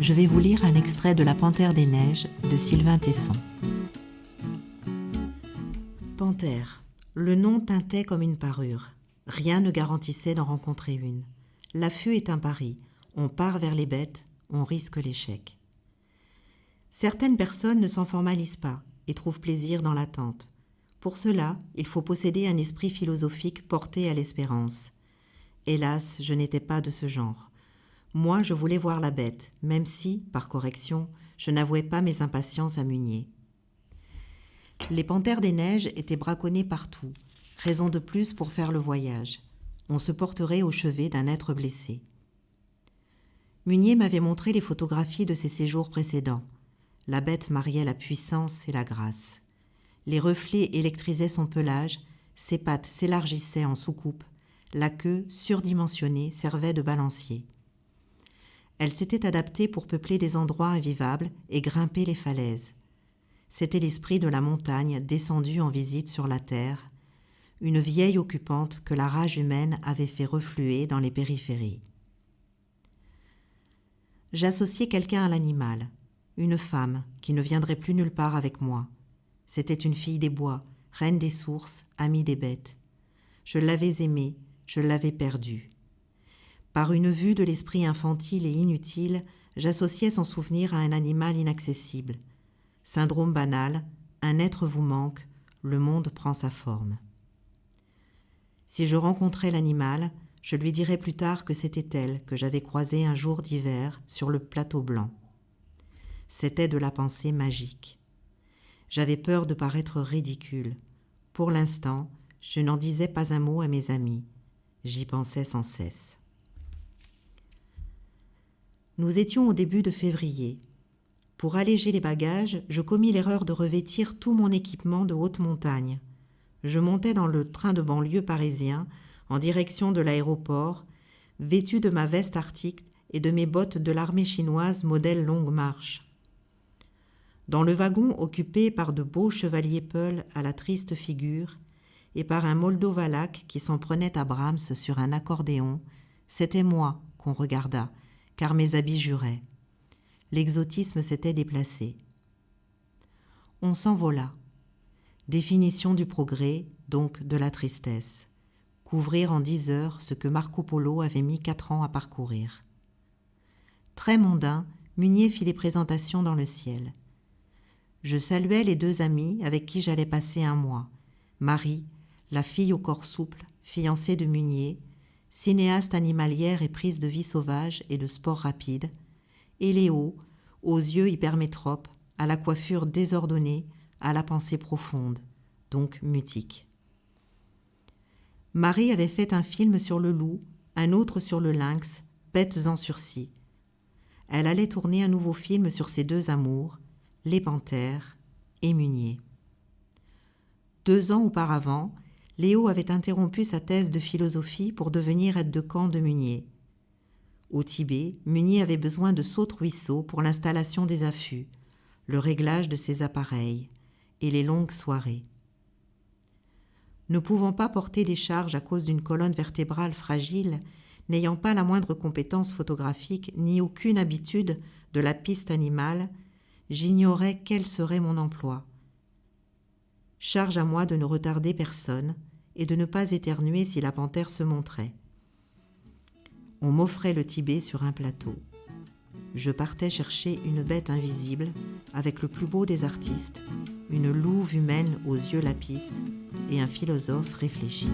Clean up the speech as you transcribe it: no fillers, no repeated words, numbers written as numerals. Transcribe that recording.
je vais vous lire un extrait de La Panthère des Neiges de Sylvain Tesson. Panthère. Le nom tintait comme une parure. Rien ne garantissait d'en rencontrer une. L'affût est un pari. On part vers les bêtes, on risque l'échec. Certaines personnes ne s'en formalisent pas et trouvent plaisir dans l'attente. Pour cela, il faut posséder un esprit philosophique porté à l'espérance. Hélas, je n'étais pas de ce genre. Moi, je voulais voir la bête, même si, par correction, je n'avouais pas mes impatiences à Munier. Les panthères des neiges étaient braconnées partout, raison de plus pour faire le voyage. On se porterait au chevet d'un être blessé. Munier m'avait montré les photographies de ses séjours précédents. La bête mariait la puissance et la grâce. Les reflets électrisaient son pelage, ses pattes s'élargissaient en soucoupe, la queue, surdimensionnée, servait de balancier. Elle s'était adaptée pour peupler des endroits invivables et grimper les falaises. C'était l'esprit de la montagne descendu en visite sur la terre, une vieille occupante que la rage humaine avait fait refluer dans les périphéries. J'associais quelqu'un à l'animal, une femme qui ne viendrait plus nulle part avec moi. C'était une fille des bois, reine des sources, amie des bêtes. Je l'avais aimée, je l'avais perdue. Par une vue de l'esprit infantile et inutile, j'associais son souvenir à un animal inaccessible. Syndrome banal, un être vous manque, le monde prend sa forme. Si je rencontrais l'animal, je lui dirais plus tard que c'était elle que j'avais croisée un jour d'hiver sur le plateau blanc. C'était de la pensée magique. J'avais peur de paraître ridicule. Pour l'instant, je n'en disais pas un mot à mes amis. J'y pensais sans cesse. Nous étions au début de février. Pour alléger les bagages, je commis l'erreur de revêtir tout mon équipement de haute montagne. Je montais dans le train de banlieue parisien, en direction de l'aéroport, vêtu de ma veste arctique et de mes bottes de l'armée chinoise modèle longue marche. Dans le wagon occupé par de beaux chevaliers peuls à la triste figure et par un moldovalaque qui s'en prenait à Brahms sur un accordéon, c'était moi qu'on regarda, car mes habits juraient. L'exotisme s'était déplacé. On s'envola. Définition du progrès, donc de la tristesse. Couvrir en 10 heures ce que Marco Polo avait mis 4 ans à parcourir. Très mondain, Munier fit les présentations dans le ciel. Je saluai les 2 amis avec qui j'allais passer un mois. Marie, la fille au corps souple, fiancée de Munier, cinéaste animalière et prise de vie sauvage et de sport rapide, et Léo, aux yeux hypermétropes, à la coiffure désordonnée, à la pensée profonde, donc mutique. Marie avait fait un film sur le loup, un autre sur le lynx, bêtes en sursis. Elle allait tourner un nouveau film sur ses 2 amours, les panthères et Munier. 2 ans auparavant, Léo avait interrompu sa thèse de philosophie pour devenir aide-de-camp de Munier. Au Tibet, Munier avait besoin de sautes-ruisseaux pour l'installation des affûts, le réglage de ses appareils et les longues soirées. Ne pouvant pas porter des charges à cause d'une colonne vertébrale fragile, n'ayant pas la moindre compétence photographique ni aucune habitude de la piste animale, j'ignorais quel serait mon emploi. Charge à moi de ne retarder personne et de ne pas éternuer si la panthère se montrait. On m'offrait le Tibet sur un plateau. Je partais chercher une bête invisible avec le plus beau des artistes, une louve humaine aux yeux lapis et un philosophe réfléchi.